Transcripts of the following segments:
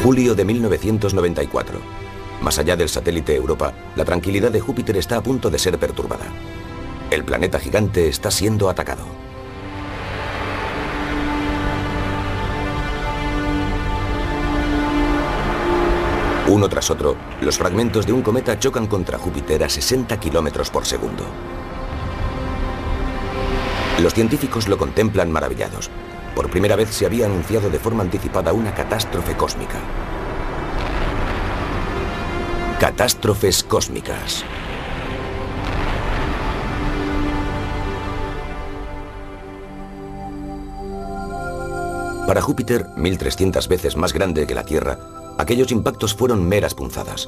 Julio de 1994. Más allá del satélite Europa, la tranquilidad de Júpiter está a punto de ser perturbada. El planeta gigante está siendo atacado. Uno tras otro, los fragmentos de un cometa chocan contra Júpiter a 60 kilómetros por segundo. Los científicos lo contemplan maravillados. Por primera vez se había anunciado de forma anticipada una catástrofe cósmica. Catástrofes cósmicas. Para Júpiter, 1300 veces más grande que la Tierra, aquellos impactos fueron meras punzadas.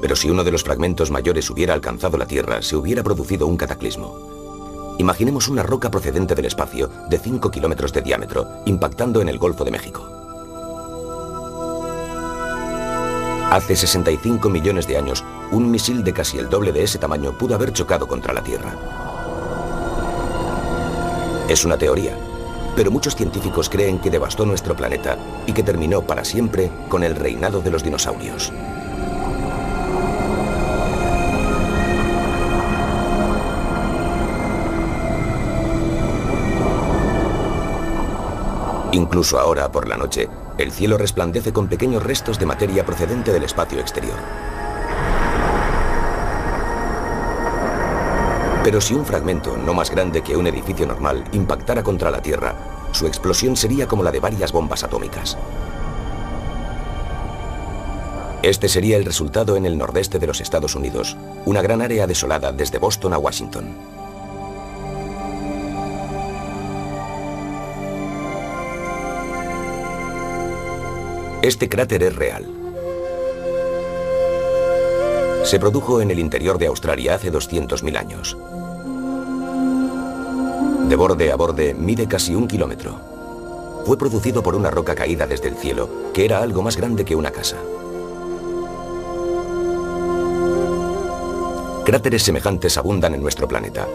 Pero si uno de los fragmentos mayores hubiera alcanzado la Tierra, se hubiera producido un cataclismo. Imaginemos una roca procedente del espacio de 5 kilómetros de diámetro, impactando en el Golfo de México. Hace 65 millones de años, un misil de casi el doble de ese tamaño pudo haber chocado contra la Tierra. Es una teoría, pero muchos científicos creen que devastó nuestro planeta y que terminó para siempre con el reinado de los dinosaurios. Incluso ahora, por la noche, el cielo resplandece con pequeños restos de materia procedente del espacio exterior. Pero si un fragmento, no más grande que un edificio normal, impactara contra la Tierra, su explosión sería como la de varias bombas atómicas. Este sería el resultado en el nordeste de los Estados Unidos, una gran área desolada desde Boston a Washington. Este cráter es real. Se produjo en el interior de Australia hace 200.000 años. De borde a borde mide casi 1 kilómetro. Fue producido por una roca caída desde el cielo, que era algo más grande que una casa. Cráteres semejantes abundan en nuestro planeta,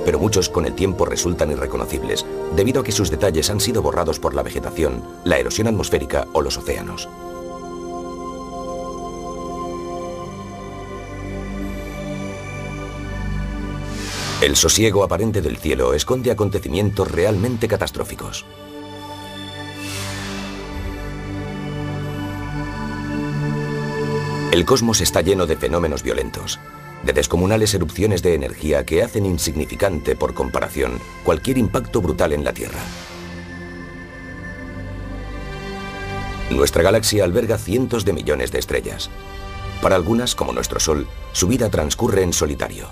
pero muchos con el tiempo resultan irreconocibles, debido a que sus detalles han sido borrados por la vegetación, la erosión atmosférica o los océanos. El sosiego aparente del cielo esconde acontecimientos realmente catastróficos. El cosmos está lleno de fenómenos violentos, de descomunales erupciones de energía que hacen insignificante, por comparación, cualquier impacto brutal en la Tierra. Nuestra galaxia alberga cientos de millones de estrellas. Para algunas, como nuestro Sol, su vida transcurre en solitario.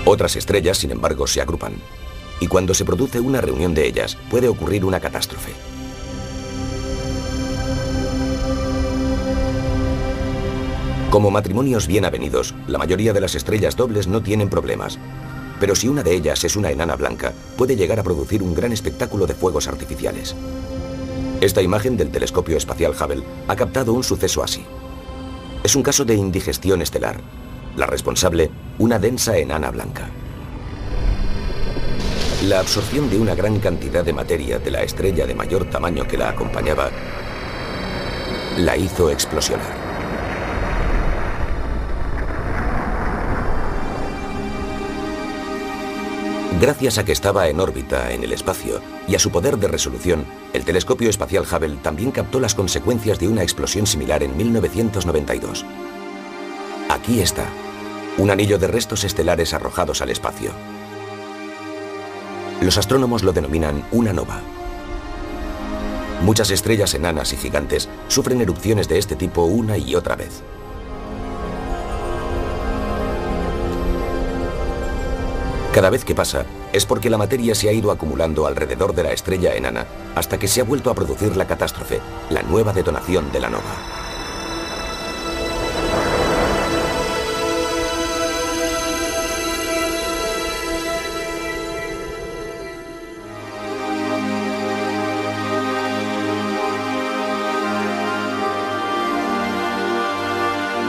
Otras estrellas, sin embargo, se agrupan, y cuando se produce una reunión de ellas, puede ocurrir una catástrofe. Como matrimonios bien avenidos, la mayoría de las estrellas dobles no tienen problemas, pero si una de ellas es una enana blanca, puede llegar a producir un gran espectáculo de fuegos artificiales. Esta imagen del telescopio espacial Hubble ha captado un suceso así. Es un caso de indigestión estelar. La responsable, una densa enana blanca. La absorción de una gran cantidad de materia de la estrella de mayor tamaño que la acompañaba la hizo explosionar. Gracias a que estaba en órbita en el espacio y a su poder de resolución, el telescopio espacial Hubble también captó las consecuencias de una explosión similar en 1992. Aquí está, un anillo de restos estelares arrojados al espacio. Los astrónomos lo denominan una nova. Muchas estrellas enanas y gigantes sufren erupciones de este tipo una y otra vez. Cada vez que pasa, es porque la materia se ha ido acumulando alrededor de la estrella enana hasta que se ha vuelto a producir la catástrofe, la nueva detonación de la nova.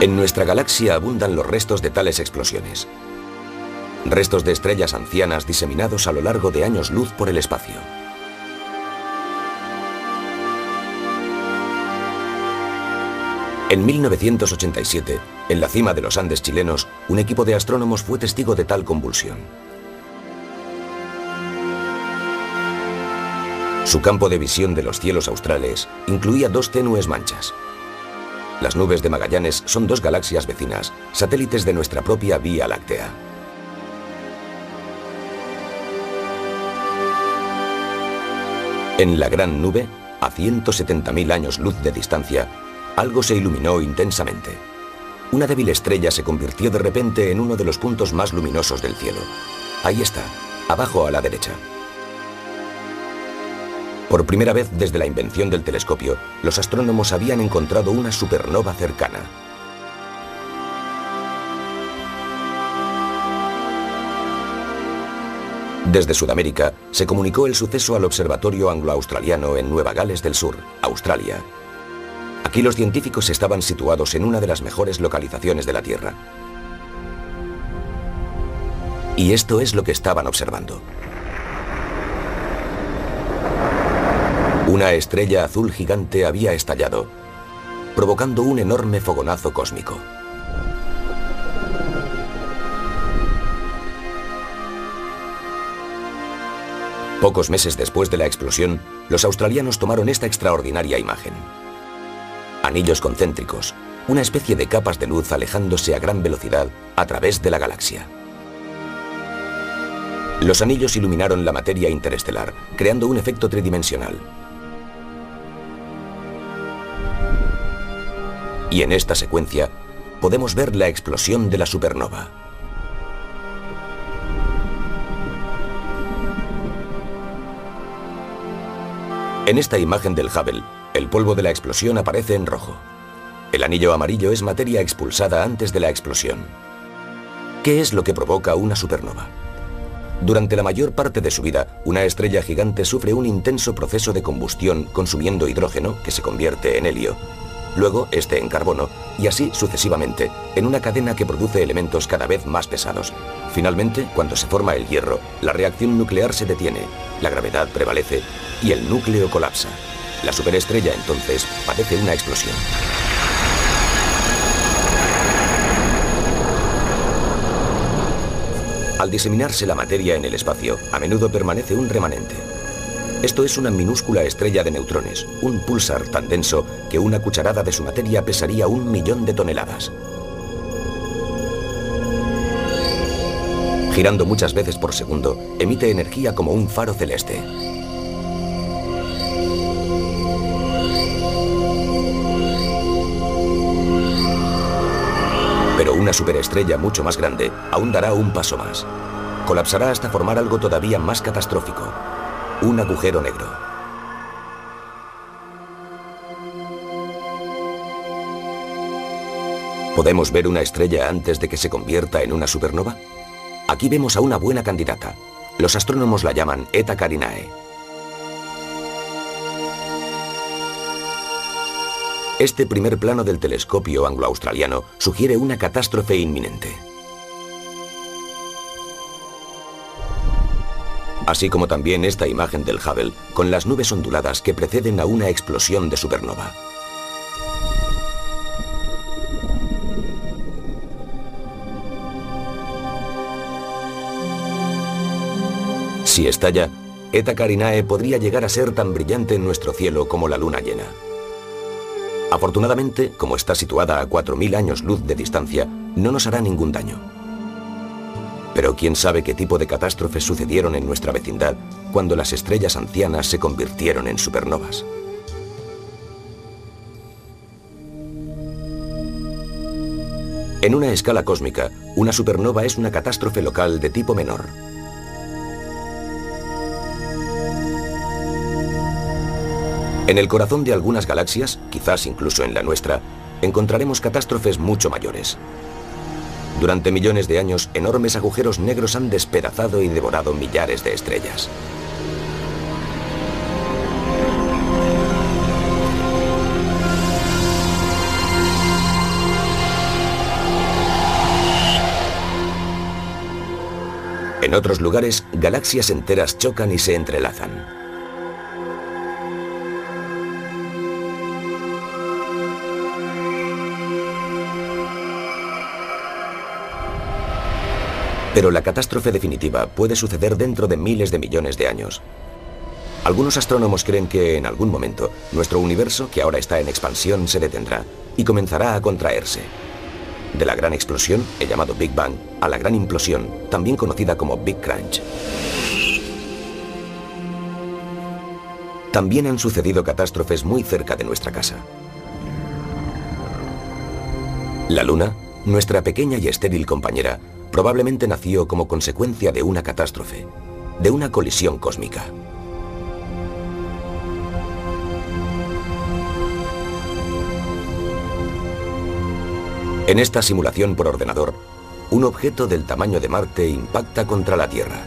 En nuestra galaxia abundan los restos de tales explosiones. Restos de estrellas ancianas diseminados a lo largo de años luz por el espacio. En 1987, en la cima de los Andes chilenos, un equipo de astrónomos fue testigo de tal convulsión. Su campo de visión de los cielos australes incluía dos tenues manchas. Las nubes de Magallanes son dos galaxias vecinas, satélites de nuestra propia Vía Láctea. En la gran nube, a 170.000 años luz de distancia, algo se iluminó intensamente. Una débil estrella se convirtió de repente en uno de los puntos más luminosos del cielo. Ahí está, abajo a la derecha. Por primera vez desde la invención del telescopio, los astrónomos habían encontrado una supernova cercana. Desde Sudamérica se comunicó el suceso al Observatorio Anglo-Australiano en Nueva Gales del Sur, Australia. Aquí los científicos estaban situados en una de las mejores localizaciones de la Tierra. Y esto es lo que estaban observando. Una estrella azul gigante había estallado, provocando un enorme fogonazo cósmico. Pocos meses después de la explosión, los australianos tomaron esta extraordinaria imagen. Anillos concéntricos, una especie de capas de luz alejándose a gran velocidad a través de la galaxia. Los anillos iluminaron la materia interestelar, creando un efecto tridimensional. Y en esta secuencia podemos ver la explosión de la supernova. En esta imagen del Hubble, el polvo de la explosión aparece en rojo. El anillo amarillo es materia expulsada antes de la explosión. ¿Qué es lo que provoca una supernova? Durante la mayor parte de su vida, una estrella gigante sufre un intenso proceso de combustión consumiendo hidrógeno, que se convierte en helio, luego este en carbono, y así sucesivamente, en una cadena que produce elementos cada vez más pesados. Finalmente, cuando se forma el hierro, la reacción nuclear se detiene, la gravedad prevalece y el núcleo colapsa. La superestrella entonces padece una explosión. Al diseminarse la materia en el espacio, a menudo permanece un remanente. Esto es una minúscula estrella de neutrones, un púlsar tan denso que una cucharada de su materia pesaría 1.000.000 de toneladas. Girando muchas veces por segundo, emite energía como un faro celeste. Pero una superestrella mucho más grande aún dará un paso más. Colapsará hasta formar algo todavía más catastrófico: un agujero negro. ¿Podemos ver una estrella antes de que se convierta en una supernova? Aquí vemos a una buena candidata. Los astrónomos la llaman Eta Carinae. Este primer plano del telescopio anglo-australiano sugiere una catástrofe inminente. Así como también esta imagen del Hubble, con las nubes onduladas que preceden a una explosión de supernova. Si estalla, Eta Carinae podría llegar a ser tan brillante en nuestro cielo como la luna llena. Afortunadamente, como está situada a 4.000 años luz de distancia, no nos hará ningún daño. Pero quién sabe qué tipo de catástrofes sucedieron en nuestra vecindad cuando las estrellas ancianas se convirtieron en supernovas. En una escala cósmica, una supernova es una catástrofe local de tipo menor. En el corazón de algunas galaxias, quizás incluso en la nuestra, encontraremos catástrofes mucho mayores. Durante millones de años, enormes agujeros negros han despedazado y devorado millares de estrellas. En otros lugares, galaxias enteras chocan y se entrelazan. Pero la catástrofe definitiva puede suceder dentro de miles de millones de años. Algunos astrónomos creen que en algún momento nuestro universo, que ahora está en expansión, se detendrá y comenzará a contraerse. De la gran explosión, el llamado Big Bang, a la gran implosión, también conocida como Big Crunch. También han sucedido catástrofes muy cerca de nuestra casa. La Luna, nuestra pequeña y estéril compañera, probablemente nació como consecuencia de una catástrofe, de una colisión cósmica. En esta simulación por ordenador, un objeto del tamaño de Marte impacta contra la Tierra.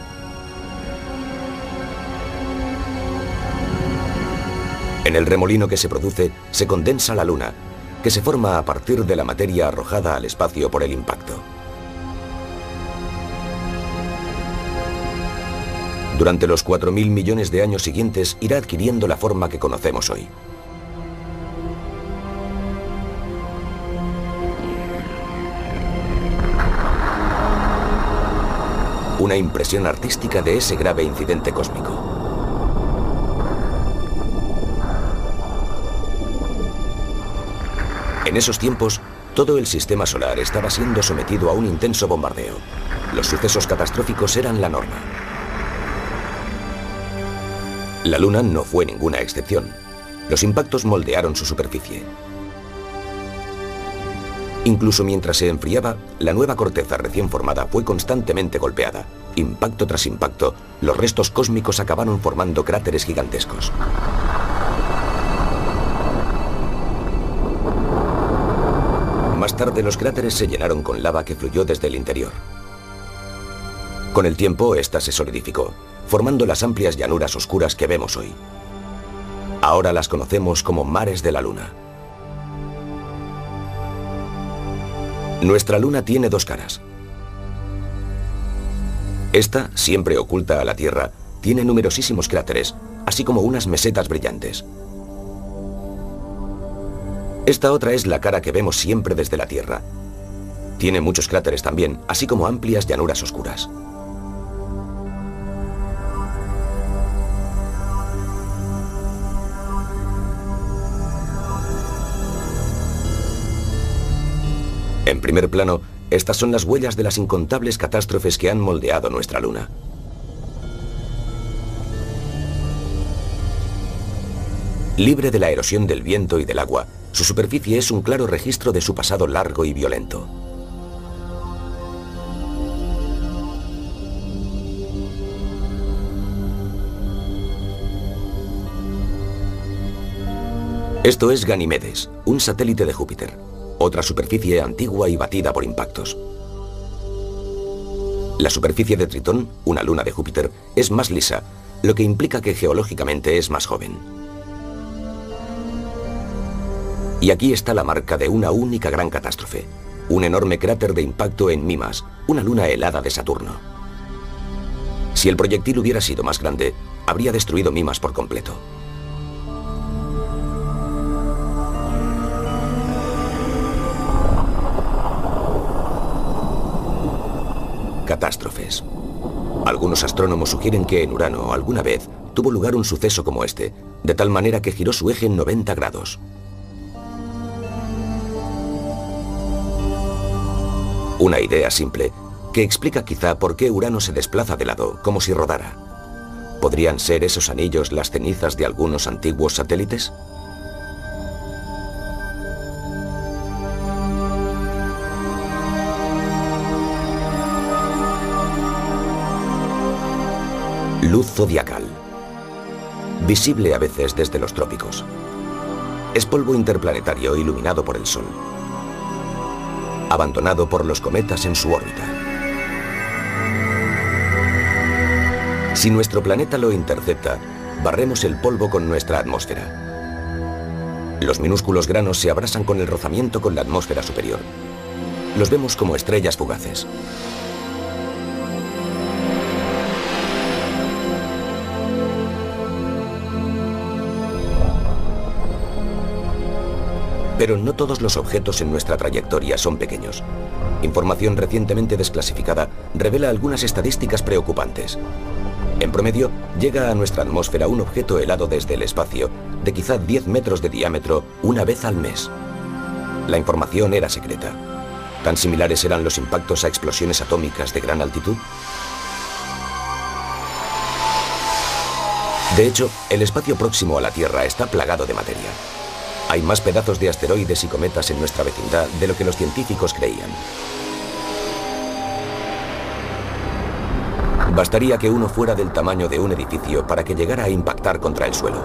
En el remolino que se produce, se condensa la Luna, que se forma a partir de la materia arrojada al espacio por el impacto. Durante los 4.000 millones de años siguientes irá adquiriendo la forma que conocemos hoy. Una impresión artística de ese grave incidente cósmico. En esos tiempos, todo el sistema solar estaba siendo sometido a un intenso bombardeo. Los sucesos catastróficos eran la norma. La Luna no fue ninguna excepción. Los impactos moldearon su superficie. Incluso mientras se enfriaba, la nueva corteza recién formada fue constantemente golpeada. Impacto tras impacto, los restos cósmicos acabaron formando cráteres gigantescos. Más tarde, los cráteres se llenaron con lava que fluyó desde el interior. Con el tiempo, esta se solidificó, formando las amplias llanuras oscuras que vemos hoy. Ahora las conocemos como mares de la Luna. Nuestra Luna tiene dos caras. Esta, siempre oculta a la Tierra, tiene numerosísimos cráteres, así como unas mesetas brillantes. Esta otra es la cara que vemos siempre desde la Tierra. Tiene muchos cráteres también, así como amplias llanuras oscuras. En primer plano, estas son las huellas de las incontables catástrofes que han moldeado nuestra Luna. Libre de la erosión del viento y del agua, su superficie es un claro registro de su pasado largo y violento. Esto es Ganimedes, un satélite de Júpiter. Otra superficie antigua y batida por impactos. La superficie de Tritón, una luna de Júpiter, es más lisa, lo que implica que geológicamente es más joven. Y aquí está la marca de una única gran catástrofe, un enorme cráter de impacto en Mimas, una luna helada de Saturno. Si el proyectil hubiera sido más grande, habría destruido Mimas por completo. Catástrofes. Algunos astrónomos sugieren que en Urano alguna vez tuvo lugar un suceso como este, de tal manera que giró su eje en 90 grados. Una idea simple que explica quizá por qué Urano se desplaza de lado, como si rodara. ¿Podrían ser esos anillos las cenizas de algunos antiguos satélites? Luz zodiacal. Visible a veces desde los trópicos. Es polvo interplanetario iluminado por el Sol. Abandonado por los cometas en su órbita. Si nuestro planeta lo intercepta, barremos el polvo con nuestra atmósfera. Los minúsculos granos se abrasan con el rozamiento con la atmósfera superior. Los vemos como estrellas fugaces. Pero no todos los objetos en nuestra trayectoria son pequeños. Información recientemente desclasificada revela algunas estadísticas preocupantes. En promedio, llega a nuestra atmósfera un objeto helado desde el espacio, de quizá 10 metros de diámetro, una vez al mes. La información era secreta. ¿Tan similares eran los impactos a explosiones atómicas de gran altitud? De hecho, el espacio próximo a la Tierra está plagado de materia. Hay más pedazos de asteroides y cometas en nuestra vecindad de lo que los científicos creían. Bastaría que uno fuera del tamaño de un edificio para que llegara a impactar contra el suelo.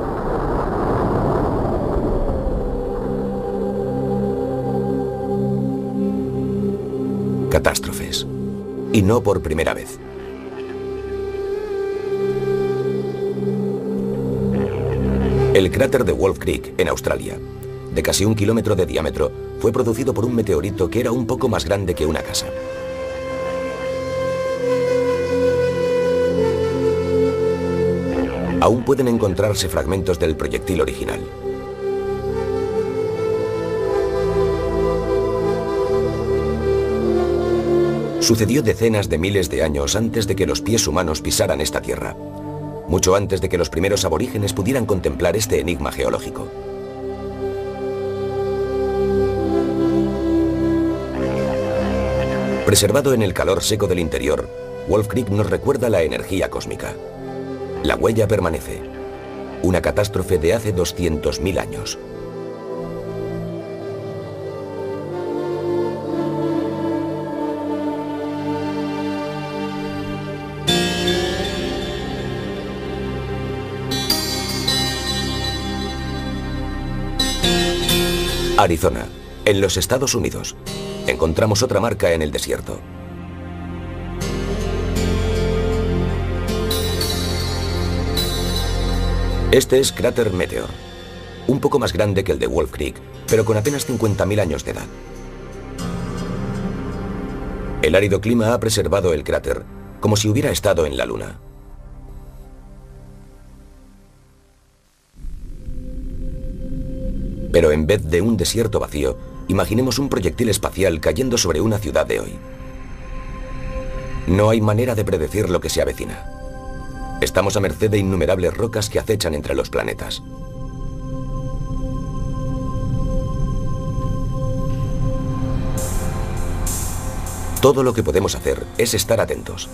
Catástrofes. Y no por primera vez. El cráter de Wolf Creek, en Australia, de casi 1 kilómetro de diámetro, fue producido por un meteorito que era un poco más grande que una casa. Aún pueden encontrarse fragmentos del proyectil original. Sucedió decenas de miles de años antes de que los pies humanos pisaran esta tierra, mucho antes de que los primeros aborígenes pudieran contemplar este enigma geológico. Preservado en el calor seco del interior, Wolf Creek nos recuerda la energía cósmica. La huella permanece. Una catástrofe de hace 200.000 años. Arizona, en los Estados Unidos. Encontramos otra marca en el desierto. Este es Cráter Meteor, un poco más grande que el de Wolf Creek, pero con apenas 50.000 años de edad. El árido clima ha preservado el cráter, como si hubiera estado en la Luna. Pero en vez de un desierto vacío, imaginemos un proyectil espacial cayendo sobre una ciudad de hoy. No hay manera de predecir lo que se avecina. Estamos a merced de innumerables rocas que acechan entre los planetas. Todo lo que podemos hacer es estar atentos.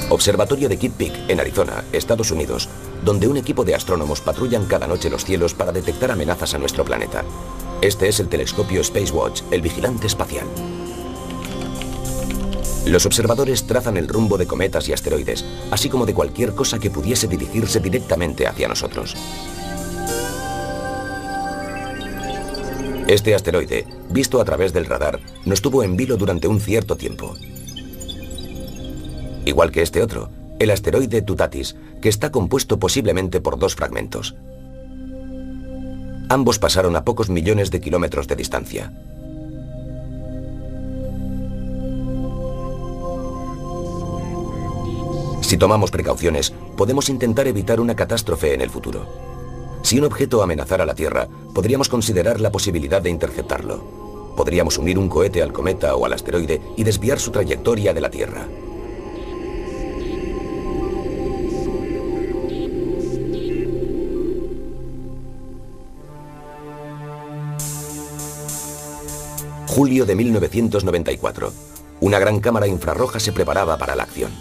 Observatorio de Kitt Peak, en Arizona, Estados Unidos, donde un equipo de astrónomos patrullan cada noche los cielos para detectar amenazas a nuestro planeta. Este es el telescopio Spacewatch, el vigilante espacial. Los observadores trazan el rumbo de cometas y asteroides, así como de cualquier cosa que pudiese dirigirse directamente hacia nosotros. Este asteroide, visto a través del radar, nos tuvo en vilo durante un cierto tiempo. Igual que este otro, el asteroide Tutatis, que está compuesto posiblemente por 2 fragmentos. Ambos pasaron a pocos millones de kilómetros de distancia. Si tomamos precauciones, podemos intentar evitar una catástrofe en el futuro. Si un objeto amenazara la Tierra, podríamos considerar la posibilidad de interceptarlo. Podríamos unir un cohete al cometa o al asteroide y desviar su trayectoria de la Tierra. Julio de 1994. Una gran cámara infrarroja se preparaba para la acción.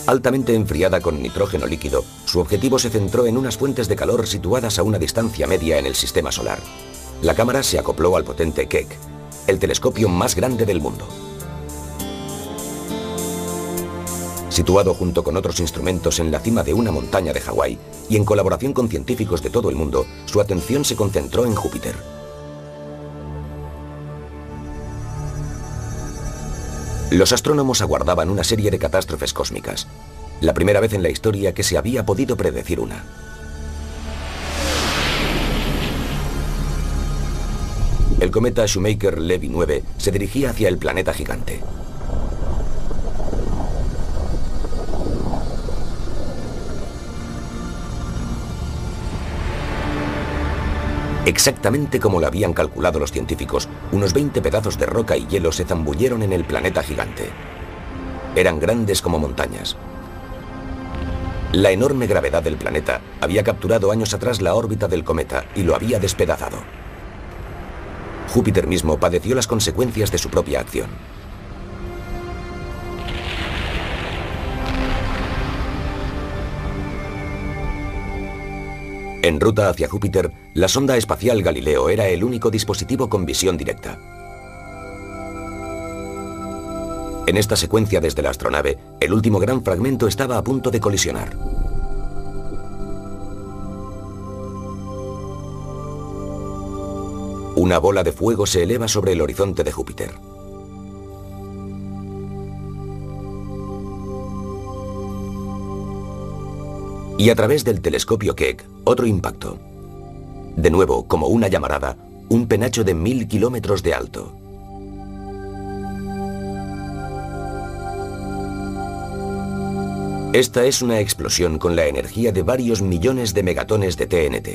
Altamente enfriada con nitrógeno líquido, su objetivo se centró en unas fuentes de calor situadas a una distancia media en el sistema solar. La cámara se acopló al potente Keck, el telescopio más grande del mundo. Situado junto con otros instrumentos en la cima de una montaña de Hawái y en colaboración con científicos de todo el mundo, su atención se concentró en Júpiter. Los astrónomos aguardaban una serie de catástrofes cósmicas, la primera vez en la historia que se había podido predecir una. El cometa Shoemaker-Levy 9 se dirigía hacia el planeta gigante. Exactamente como lo habían calculado los científicos, unos 20 pedazos de roca y hielo se zambulleron en el planeta gigante. Eran grandes como montañas. La enorme gravedad del planeta había capturado años atrás la órbita del cometa y lo había despedazado. Júpiter mismo padeció las consecuencias de su propia acción. En ruta hacia Júpiter, la sonda espacial Galileo era el único dispositivo con visión directa. En esta secuencia desde la astronave, el último gran fragmento estaba a punto de colisionar. Una bola de fuego se eleva sobre el horizonte de Júpiter. Y a través del telescopio Keck, otro impacto. De nuevo, como una llamarada, un penacho de 1000 kilómetros de alto. Esta es una explosión con la energía de varios millones de megatones de TNT.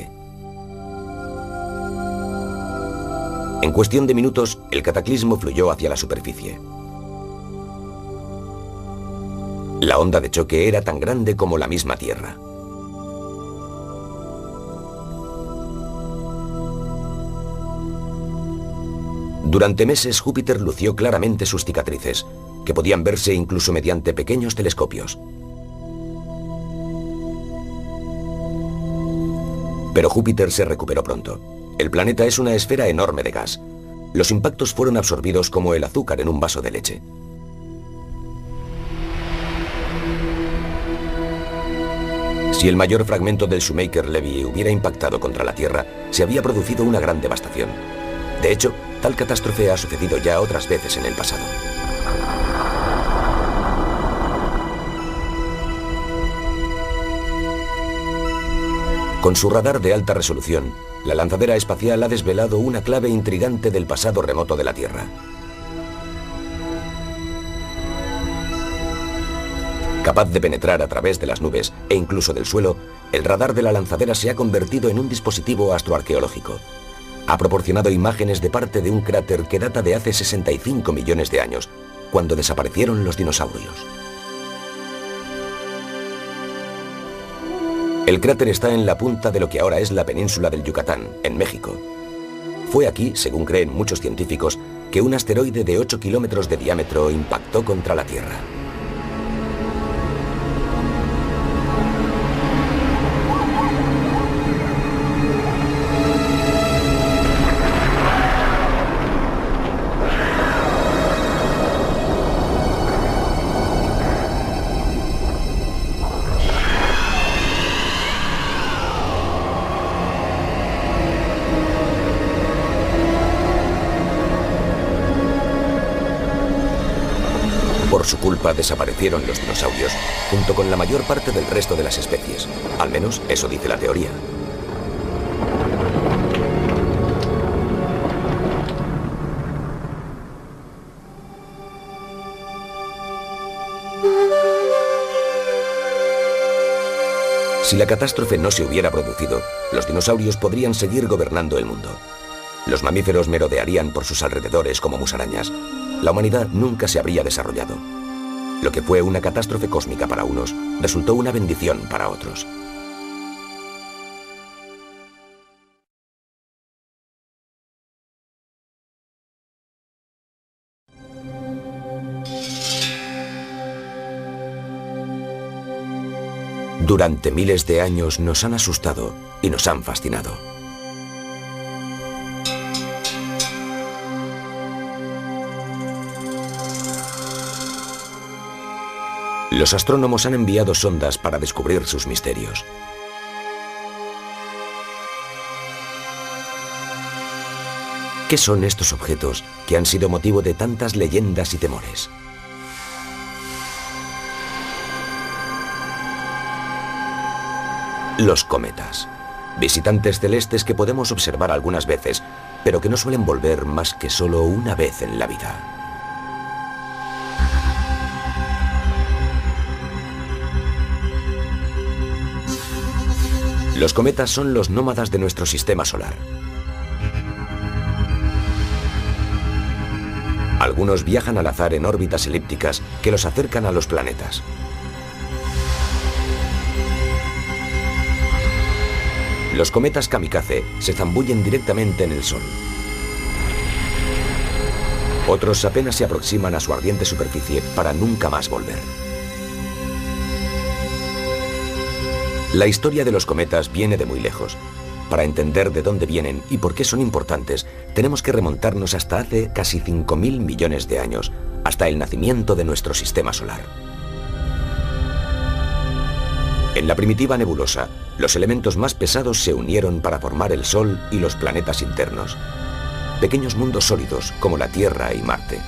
En cuestión de minutos, el cataclismo fluyó hacia la superficie. La onda de choque era tan grande como la misma Tierra. Durante meses, Júpiter lució claramente sus cicatrices, que podían verse incluso mediante pequeños telescopios. Pero Júpiter se recuperó pronto. El planeta es una esfera enorme de gas. Los impactos fueron absorbidos como el azúcar en un vaso de leche. Si el mayor fragmento del Shoemaker-Levy hubiera impactado contra la Tierra, se había producido una gran devastación. De hecho, tal catástrofe ha sucedido ya otras veces en el pasado. Con su radar de alta resolución, la lanzadera espacial ha desvelado una clave intrigante del pasado remoto de la Tierra. Capaz de penetrar a través de las nubes e incluso del suelo, el radar de la lanzadera se ha convertido en un dispositivo astroarqueológico. Ha proporcionado imágenes de parte de un cráter que data de hace 65 millones de años, cuando desaparecieron los dinosaurios. El cráter está en la punta de lo que ahora es la península del Yucatán, en México. Fue aquí, según creen muchos científicos, que un asteroide de 8 kilómetros de diámetro impactó contra la Tierra. Por su culpa desaparecieron los dinosaurios, junto con la mayor parte del resto de las especies. Al menos eso dice la teoría. Si la catástrofe no se hubiera producido, los dinosaurios podrían seguir gobernando el mundo. Los mamíferos merodearían por sus alrededores como musarañas. La humanidad nunca se habría desarrollado. Lo que fue una catástrofe cósmica para unos, resultó una bendición para otros. Durante miles de años nos han asustado y nos han fascinado. Los astrónomos han enviado sondas para descubrir sus misterios. ¿Qué son estos objetos que han sido motivo de tantas leyendas y temores? Los cometas. Visitantes celestes que podemos observar algunas veces, pero que no suelen volver más que solo una vez en la vida. Los cometas son los nómadas de nuestro sistema solar. Algunos viajan al azar en órbitas elípticas que los acercan a los planetas. Los cometas kamikaze se zambullen directamente en el Sol. Otros apenas se aproximan a su ardiente superficie para nunca más volver. La historia de los cometas viene de muy lejos. Para entender de dónde vienen y por qué son importantes, tenemos que remontarnos hasta hace casi 5.000 millones de años, hasta el nacimiento de nuestro sistema solar. En la primitiva nebulosa, los elementos más pesados se unieron para formar el Sol y los planetas internos. Pequeños mundos sólidos como la Tierra y Marte.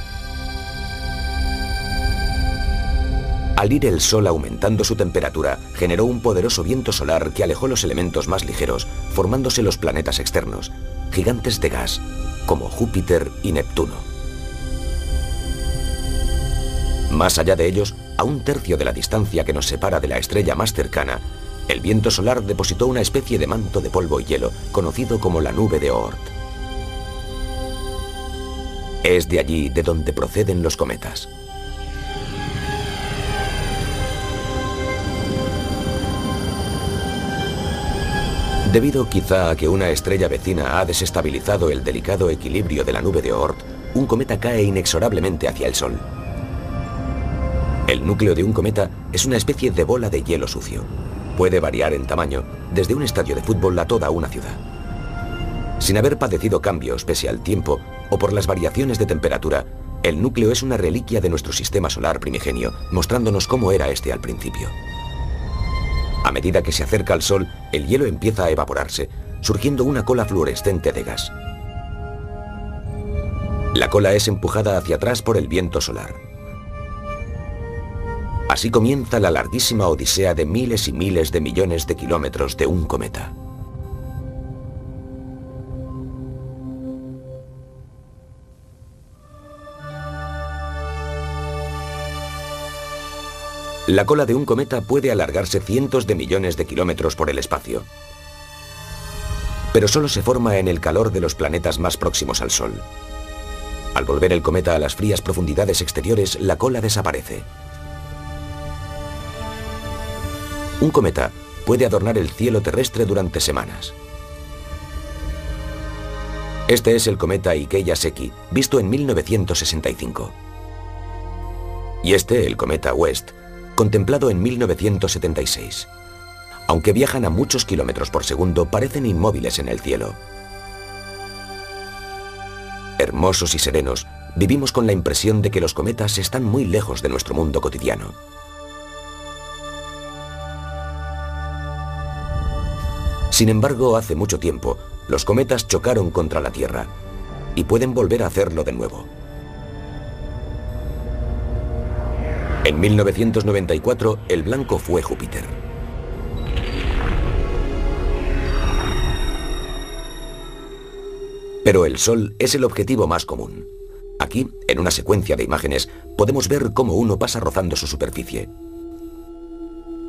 Al ir el Sol aumentando su temperatura, generó un poderoso viento solar que alejó los elementos más ligeros, formándose los planetas externos, gigantes de gas, como Júpiter y Neptuno. Más allá de ellos, a un tercio de la distancia que nos separa de la estrella más cercana, el viento solar depositó una especie de manto de polvo y hielo, conocido como la nube de Oort. Es de allí de donde proceden los cometas. Debido quizá a que una estrella vecina ha desestabilizado el delicado equilibrio de la nube de Oort, un cometa cae inexorablemente hacia el Sol. El núcleo de un cometa es una especie de bola de hielo sucio. Puede variar en tamaño, desde un estadio de fútbol a toda una ciudad. Sin haber padecido cambios pese al tiempo o por las variaciones de temperatura, el núcleo es una reliquia de nuestro sistema solar primigenio, mostrándonos cómo era este al principio. A medida que se acerca al Sol, el hielo empieza a evaporarse, surgiendo una cola fluorescente de gas. La cola es empujada hacia atrás por el viento solar. Así comienza la larguísima odisea de miles y miles de millones de kilómetros de un cometa. La cola de un cometa puede alargarse cientos de millones de kilómetros por el espacio. Pero solo se forma en el calor de los planetas más próximos al Sol. Al volver el cometa a las frías profundidades exteriores, la cola desaparece. Un cometa puede adornar el cielo terrestre durante semanas. Este es el cometa Ikeya-Seki, visto en 1965. Y este, el cometa West, contemplado en 1976. Aunque viajan a muchos kilómetros por segundo, parecen inmóviles en el cielo. Hermosos y serenos, vivimos con la impresión de que los cometas están muy lejos de nuestro mundo cotidiano. Sin embargo, hace mucho tiempo, los cometas chocaron contra la Tierra y pueden volver a hacerlo de nuevo. En 1994, el blanco fue Júpiter. Pero el Sol es el objetivo más común. Aquí, en una secuencia de imágenes, podemos ver cómo uno pasa rozando su superficie.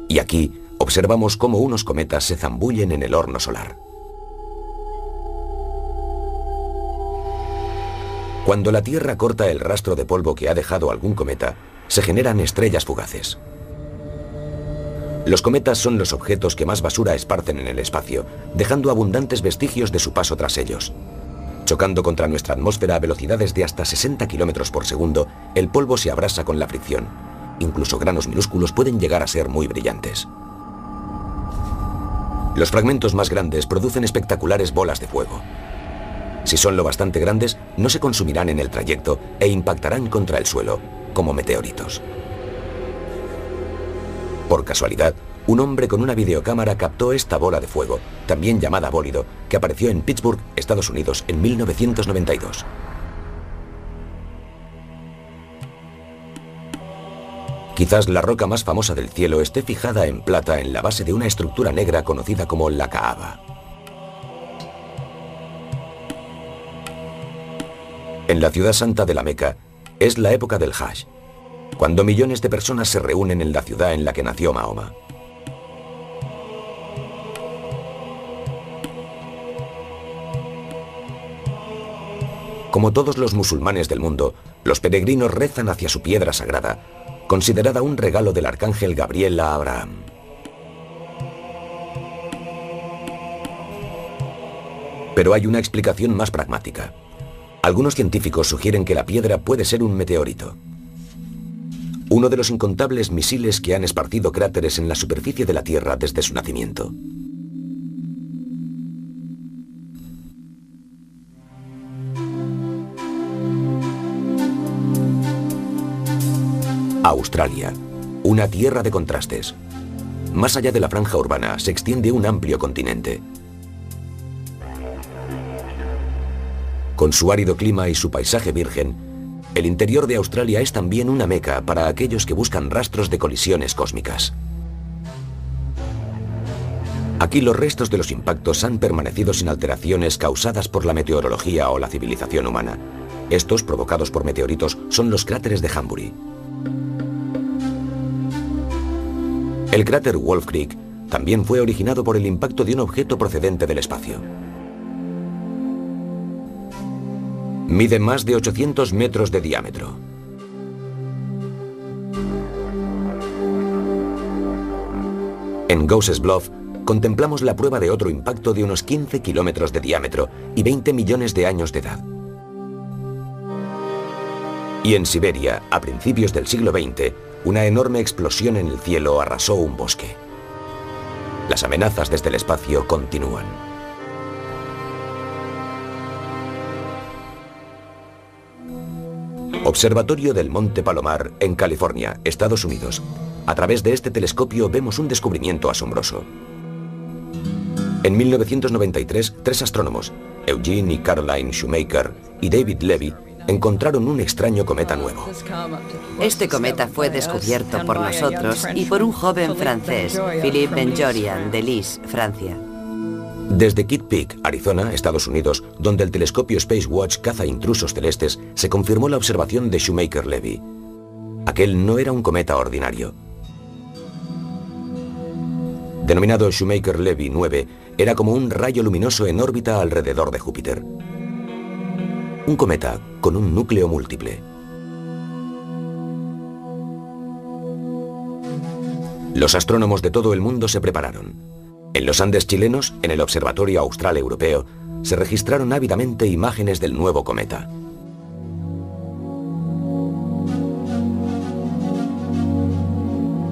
Y aquí, observamos cómo unos cometas se zambullen en el horno solar. Cuando la Tierra corta el rastro de polvo que ha dejado algún cometa, se generan estrellas fugaces. Los cometas son los objetos que más basura esparcen en el espacio, dejando abundantes vestigios de su paso tras ellos. Chocando contra nuestra atmósfera a velocidades de hasta 60 km por segundo, el polvo se abrasa con la fricción. Incluso granos minúsculos pueden llegar a ser muy brillantes. Los fragmentos más grandes producen espectaculares bolas de fuego. Si son lo bastante grandes, no se consumirán en el trayecto e impactarán contra el suelo, como meteoritos. Por casualidad, un hombre con una videocámara captó esta bola de fuego, también llamada bólido, que apareció en Pittsburgh, Estados Unidos, en 1992. Quizás la roca más famosa del cielo esté fijada en plata en la base de una estructura negra conocida como la Kaaba. En la ciudad santa de la Meca, es la época del Hajj, cuando millones de personas se reúnen en la ciudad en la que nació Mahoma. Como todos los musulmanes del mundo, Los peregrinos rezan hacia su piedra sagrada, considerada un regalo del arcángel Gabriel a Abraham. Pero hay una explicación más pragmática. Algunos científicos sugieren que la piedra puede ser un meteorito. Uno de los incontables misiles que han esparcido cráteres en la superficie de la Tierra desde su nacimiento. Australia, una tierra de contrastes. Más allá de la franja urbana se extiende un amplio continente. Con su árido clima y su paisaje virgen, el interior de Australia es también una meca para aquellos que buscan rastros de colisiones cósmicas. Aquí los restos de los impactos han permanecido sin alteraciones causadas por la meteorología o la civilización humana. Estos, provocados por meteoritos, son los cráteres de Hanbury. El cráter Wolf Creek también fue originado por el impacto de un objeto procedente del espacio. Mide más de 800 metros de diámetro. En Gosses Bluff contemplamos la prueba de otro impacto de unos 15 kilómetros de diámetro y 20 millones de años de edad. Y en Siberia, a principios del siglo XX, una enorme explosión en el cielo arrasó un bosque. Las amenazas desde el espacio continúan. Observatorio del Monte Palomar, en California, Estados Unidos. A través de este telescopio vemos un descubrimiento asombroso. En 1993, 3 astrónomos, Eugene y Caroline Shoemaker y David Levy, encontraron un extraño cometa nuevo. Este cometa fue descubierto por nosotros y por un joven francés, Philippe Ben-Jorian, de Lis, Francia. Desde Kitt Peak, Arizona, Estados Unidos, donde el telescopio Space Watch caza intrusos celestes, se confirmó la observación de Shoemaker-Levy. Aquel no era un cometa ordinario. Denominado Shoemaker-Levy 9, era como un rayo luminoso en órbita alrededor de Júpiter. Un cometa con un núcleo múltiple. Los astrónomos de todo el mundo se prepararon. En los Andes chilenos, en el Observatorio Austral Europeo, se registraron ávidamente imágenes del nuevo cometa.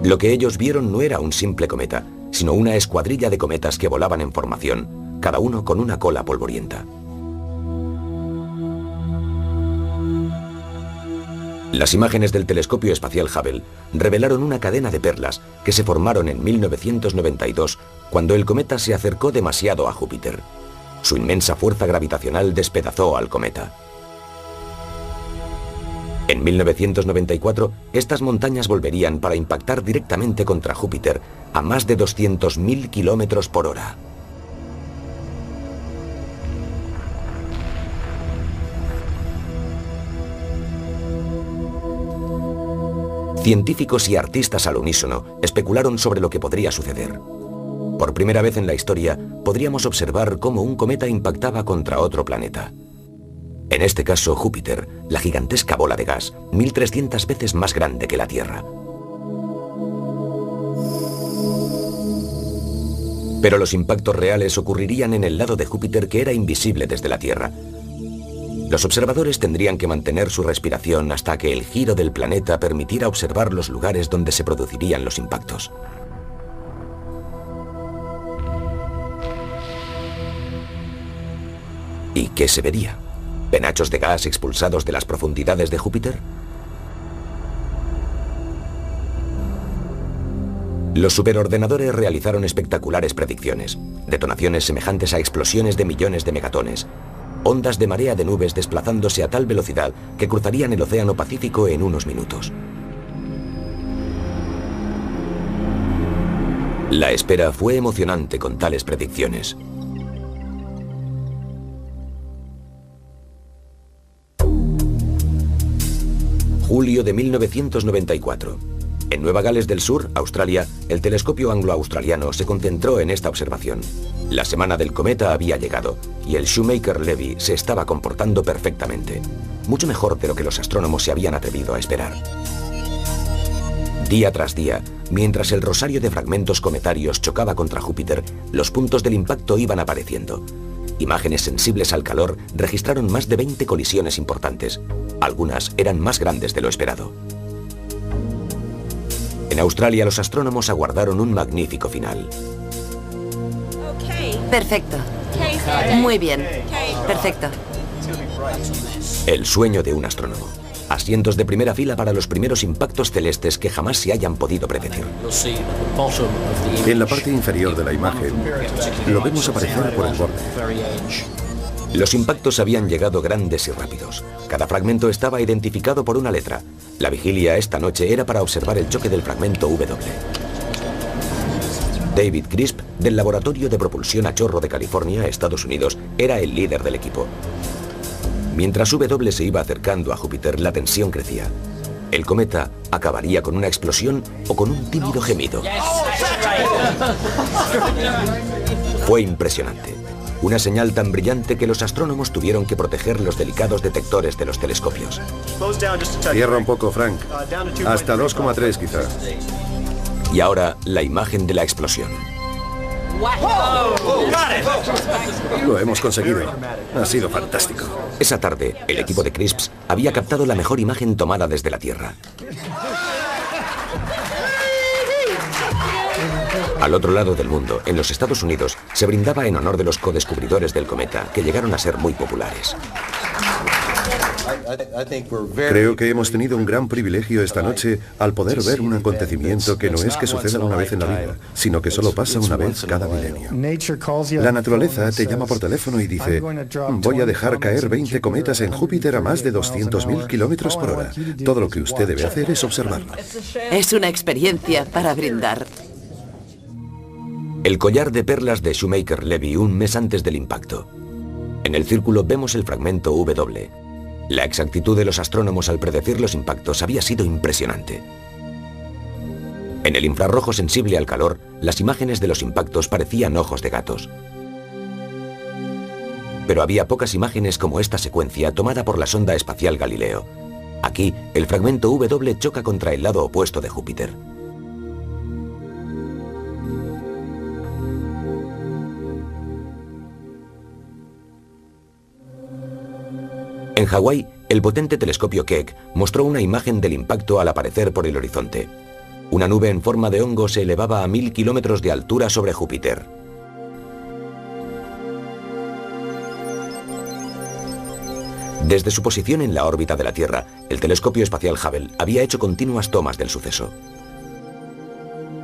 Lo que ellos vieron no era un simple cometa, sino una escuadrilla de cometas que volaban en formación, cada uno con una cola polvorienta. Las imágenes del telescopio espacial Hubble revelaron una cadena de perlas que se formaron en 1992 cuando el cometa se acercó demasiado a Júpiter. Su inmensa fuerza gravitacional despedazó al cometa. En 1994, estas montañas volverían para impactar directamente contra Júpiter a más de 200.000 kilómetros por hora. Científicos y artistas al unísono especularon sobre lo que podría suceder. Por primera vez en la historia, podríamos observar cómo un cometa impactaba contra otro planeta. En este caso, Júpiter, la gigantesca bola de gas, 1300 veces más grande que la Tierra. Pero los impactos reales ocurrirían en el lado de Júpiter que era invisible desde la Tierra. Los observadores tendrían que mantener su respiración hasta que el giro del planeta permitiera observar los lugares donde se producirían los impactos. ¿Y qué se vería? ¿Penachos de gas expulsados de las profundidades de Júpiter? Los superordenadores realizaron espectaculares predicciones, detonaciones semejantes a explosiones de millones de megatones, ondas de marea de nubes desplazándose a tal velocidad que cruzarían el Océano Pacífico en unos minutos. La espera fue emocionante con tales predicciones. Julio de 1994. En Nueva Gales del Sur, Australia, el telescopio anglo-australiano se concentró en esta observación. La semana del cometa había llegado y el Shoemaker-Levy se estaba comportando perfectamente, mucho mejor de lo que los astrónomos se habían atrevido a esperar. Día tras día, mientras el rosario de fragmentos cometarios chocaba contra Júpiter, los puntos del impacto iban apareciendo. Imágenes sensibles al calor registraron más de 20 colisiones importantes. Algunas eran más grandes de lo esperado. En Australia, los astrónomos aguardaron un magnífico final. Perfecto. Muy bien. Perfecto. El sueño de un astrónomo. Asientos de primera fila para los primeros impactos celestes que jamás se hayan podido predecir. En la parte inferior de la imagen, lo vemos aparecer por el borde. Los impactos habían llegado grandes y rápidos. Cada fragmento estaba identificado por una letra. La vigilia esta noche era para observar el choque del fragmento W. David Crisp, del Laboratorio de Propulsión a Chorro de California, Estados Unidos, era el líder del equipo. Mientras W se iba acercando a Júpiter, la tensión crecía. El cometa acabaría con una explosión o con un tímido gemido. Fue impresionante. Una señal tan brillante que los astrónomos tuvieron que proteger los delicados detectores de los telescopios. Cierra un poco, Frank. Hasta 2,3 quizá. Y ahora, la imagen de la explosión. Lo hemos conseguido. Ha sido fantástico. Esa tarde, el equipo de Crisp había captado la mejor imagen tomada desde la Tierra. Al otro lado del mundo, en los Estados Unidos, se brindaba en honor de los codescubridores del cometa, que llegaron a ser muy populares. Creo que hemos tenido un gran privilegio esta noche al poder ver un acontecimiento que no es que suceda una vez en la vida, sino que solo pasa una vez cada milenio. La naturaleza te llama por teléfono y dice: voy a dejar caer 20 cometas en Júpiter a más de 200.000 kilómetros por hora. Todo lo que usted debe hacer es observarlo. Es una experiencia para brindar. El collar de perlas de Shoemaker-Levy un mes antes del impacto. En el círculo vemos el fragmento W. La exactitud de los astrónomos al predecir los impactos había sido impresionante. En el infrarrojo sensible al calor, las imágenes de los impactos parecían ojos de gatos. Pero había pocas imágenes como esta secuencia tomada por la sonda espacial Galileo. Aquí, el fragmento W choca contra el lado opuesto de Júpiter. En Hawái, el potente telescopio Keck mostró una imagen del impacto al aparecer por el horizonte. Una nube en forma de hongo se elevaba a 1000 kilómetros de altura sobre Júpiter. Desde su posición en la órbita de la Tierra, el telescopio espacial Hubble había hecho continuas tomas del suceso.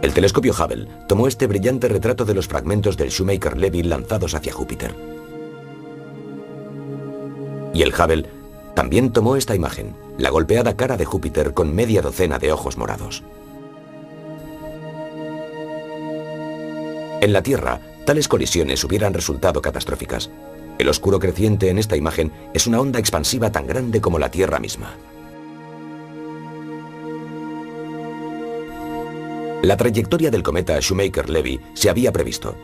El telescopio Hubble tomó este brillante retrato de los fragmentos del Shoemaker-Levy lanzados hacia Júpiter. Y el Hubble también tomó esta imagen, la golpeada cara de Júpiter con media docena de ojos morados. En la Tierra, tales colisiones hubieran resultado catastróficas. El oscuro creciente en esta imagen es una onda expansiva tan grande como la Tierra misma. La trayectoria del cometa Shoemaker-Levy se había previsto.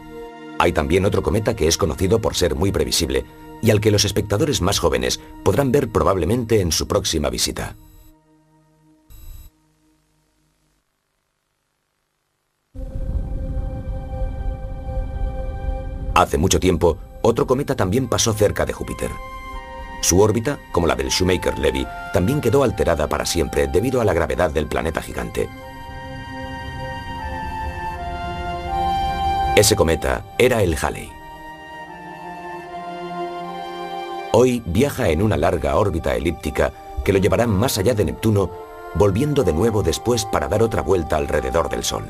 Hay también otro cometa que es conocido por ser muy previsible y al que los espectadores más jóvenes podrán ver probablemente en su próxima visita. Hace mucho tiempo, otro cometa también pasó cerca de Júpiter. Su órbita, como la del Shoemaker-Levy, también quedó alterada para siempre debido a la gravedad del planeta gigante. Ese cometa era el Halley. Hoy viaja en una larga órbita elíptica que lo llevará más allá de Neptuno, volviendo de nuevo después para dar otra vuelta alrededor del Sol.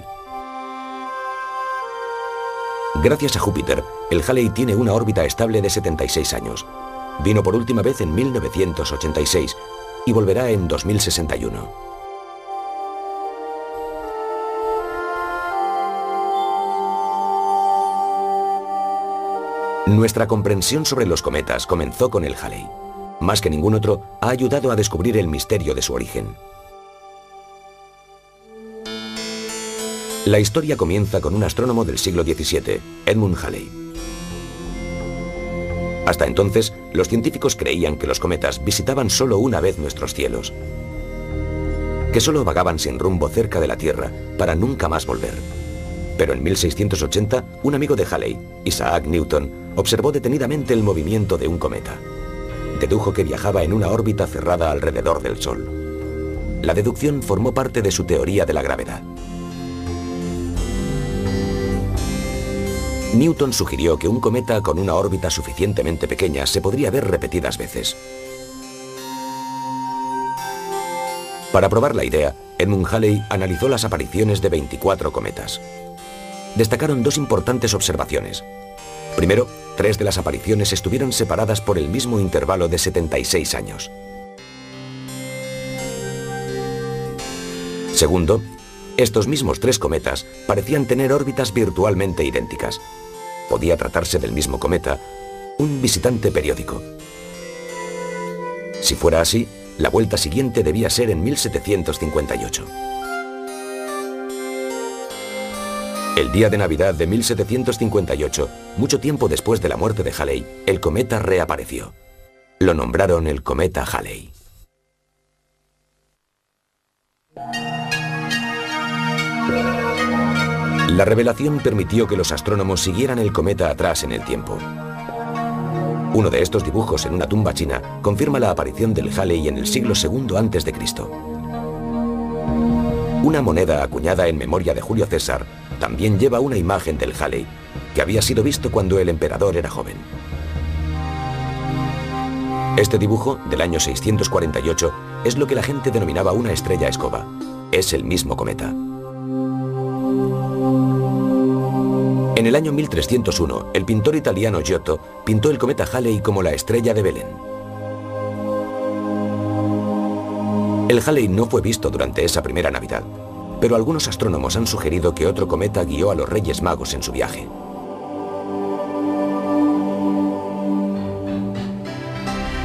Gracias a Júpiter, el Halley tiene una órbita estable de 76 años. Vino por última vez en 1986 y volverá en 2061. Nuestra comprensión sobre los cometas comenzó con el Halley. Más que ningún otro, ha ayudado a descubrir el misterio de su origen. La historia comienza con un astrónomo del siglo XVII, Edmund Halley. Hasta entonces, los científicos creían que los cometas visitaban solo una vez nuestros cielos, que solo vagaban sin rumbo cerca de la Tierra para nunca más volver. Pero en 1680, un amigo de Halley, Isaac Newton, observó detenidamente el movimiento de un cometa. Dedujo que viajaba en una órbita cerrada alrededor del Sol. La deducción formó parte de su teoría de la gravedad. Newton sugirió que un cometa con una órbita suficientemente pequeña se podría ver repetidas veces. Para probar la idea, Edmund Halley analizó las apariciones de 24 cometas. Destacaron dos importantes observaciones. Primero, 3 de las apariciones estuvieron separadas por el mismo intervalo de 76 años. Segundo, estos mismos 3 cometas parecían tener órbitas virtualmente idénticas. Podía tratarse del mismo cometa, un visitante periódico. Si fuera así, la vuelta siguiente debía ser en 1758. El día de Navidad de 1758, mucho tiempo después de la muerte de Halley, el cometa reapareció. Lo nombraron el cometa Halley. La revelación permitió que los astrónomos siguieran el cometa atrás en el tiempo. Uno de estos dibujos en una tumba china confirma la aparición del Halley en el siglo II a.C. Una moneda acuñada en memoria de Julio César también lleva una imagen del Halley, que había sido visto cuando el emperador era joven. Este dibujo, del año 648, es lo que la gente denominaba una estrella escoba. Es el mismo cometa. En el año 1301, el pintor italiano Giotto pintó el cometa Halley como la estrella de Belén. El Halley no fue visto durante esa primera Navidad, pero algunos astrónomos han sugerido que otro cometa guió a los Reyes Magos en su viaje.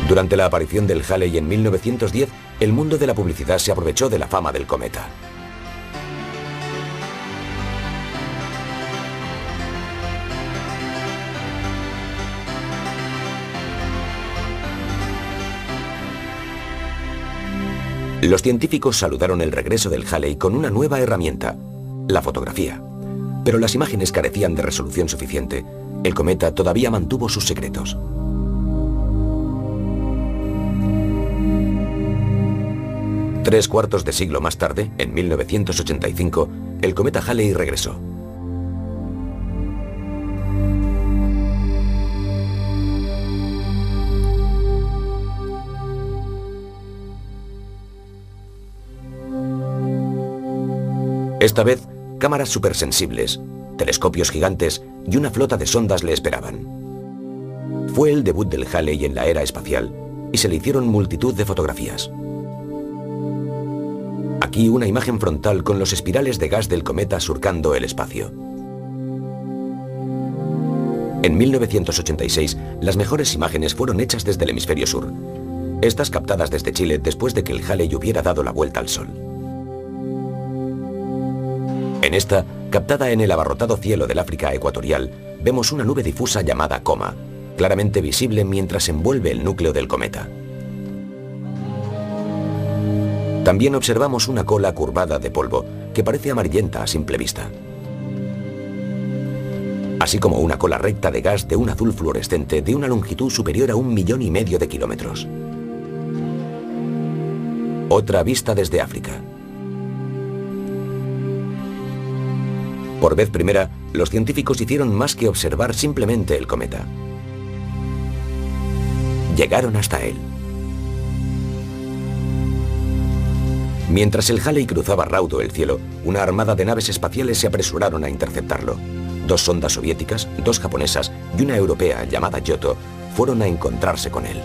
Durante la aparición del Halley en 1910, el mundo de la publicidad se aprovechó de la fama del cometa. Los científicos saludaron el regreso del Halley con una nueva herramienta, la fotografía. Pero las imágenes carecían de resolución suficiente. El cometa todavía mantuvo sus secretos. Tres cuartos de siglo más tarde, en 1985, el cometa Halley regresó. Esta vez, cámaras supersensibles, telescopios gigantes y una flota de sondas le esperaban. Fue el debut del Halley en la era espacial y se le hicieron multitud de fotografías. Aquí una imagen frontal con los espirales de gas del cometa surcando el espacio. En 1986, las mejores imágenes fueron hechas desde el hemisferio sur. Estas captadas desde Chile después de que el Halley hubiera dado la vuelta al Sol. En esta, captada en el abarrotado cielo del África ecuatorial, vemos una nube difusa llamada coma, claramente visible mientras envuelve el núcleo del cometa. También observamos una cola curvada de polvo que parece amarillenta a simple vista, así como una cola recta de gas de un azul fluorescente de una longitud superior a 1,5 millones de kilómetros. Otra vista desde África. Por vez primera, los científicos hicieron más que observar simplemente el cometa. Llegaron hasta él. Mientras el Halley cruzaba raudo el cielo, una armada de naves espaciales se apresuraron a interceptarlo. 2 sondas soviéticas, 2 japonesas y una europea llamada Giotto fueron a encontrarse con él.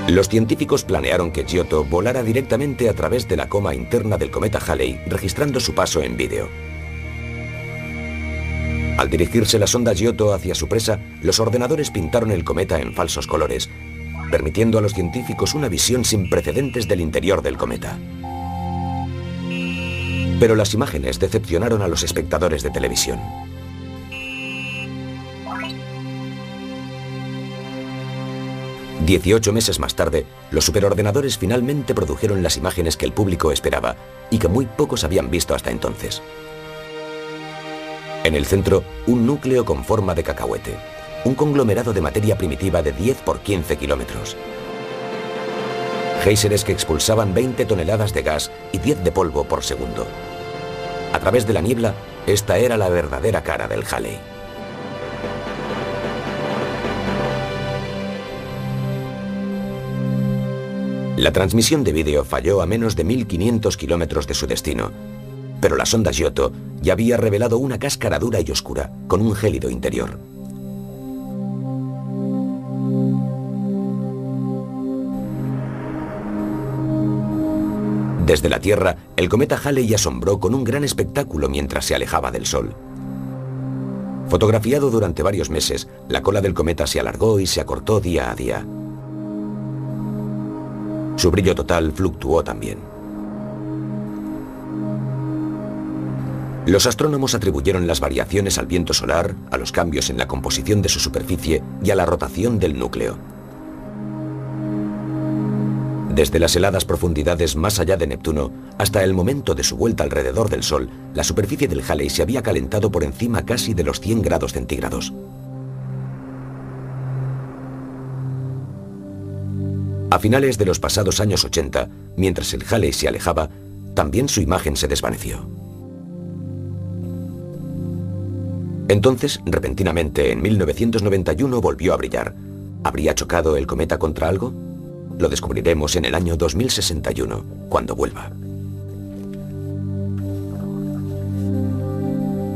Los científicos planearon que Giotto volara directamente a través de la coma interna del cometa Halley, registrando su paso en vídeo. Al dirigirse la sonda Giotto hacia su presa, los ordenadores pintaron el cometa en falsos colores, permitiendo a los científicos una visión sin precedentes del interior del cometa. Pero las imágenes decepcionaron a los espectadores de televisión. $18 meses más tarde, los superordenadores finalmente produjeron las imágenes que el público esperaba y que muy pocos habían visto hasta entonces. En el centro, un núcleo con forma de cacahuete, un conglomerado de materia primitiva de 10 por 15 kilómetros. Géiseres que expulsaban 20 toneladas de gas y 10 de polvo por segundo. A través de la niebla, esta era la verdadera cara del Halley. La transmisión de vídeo falló a menos de 1500 kilómetros de su destino, pero la sonda Giotto ya había revelado una cáscara dura y oscura, con un gélido interior. Desde la Tierra, el cometa Halley asombró con un gran espectáculo mientras se alejaba del Sol. Fotografiado durante varios meses, la cola del cometa se alargó y se acortó día a día. Su brillo total fluctuó también. Los astrónomos atribuyeron las variaciones al viento solar, a los cambios en la composición de su superficie y a la rotación del núcleo. Desde las heladas profundidades más allá de Neptuno hasta el momento de su vuelta alrededor del Sol, la superficie del Halley se había calentado por encima casi de los 100 grados centígrados. A finales de los pasados años 80, mientras el Halley se alejaba, también su imagen se desvaneció. Entonces, repentinamente, en 1991 volvió a brillar. ¿Habría chocado el cometa contra algo? Lo descubriremos en el año 2061, cuando vuelva.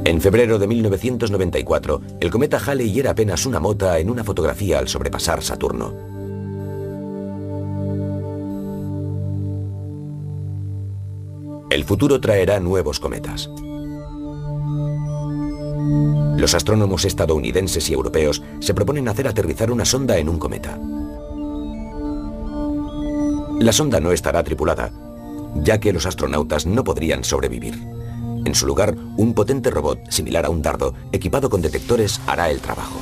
En febrero de 1994, el cometa Halley era apenas una mota en una fotografía al sobrepasar Saturno. El futuro traerá nuevos cometas. Los astrónomos estadounidenses y europeos se proponen hacer aterrizar una sonda en un cometa. La sonda no estará tripulada, ya que los astronautas no podrían sobrevivir. En su lugar, un potente robot, similar a un dardo, equipado con detectores, hará el trabajo.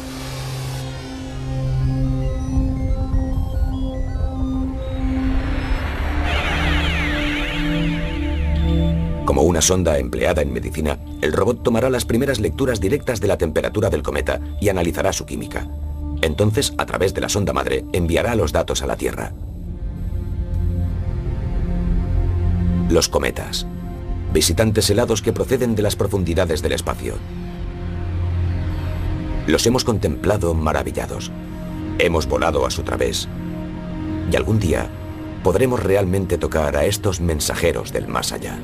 Como una sonda empleada en medicina, el robot tomará las primeras lecturas directas de la temperatura del cometa y analizará su química. Entonces, a través de la sonda madre, enviará los datos a la Tierra. Los cometas. Visitantes helados que proceden de las profundidades del espacio. Los hemos contemplado maravillados. Hemos volado a su través. Y algún día podremos realmente tocar a estos mensajeros del más allá.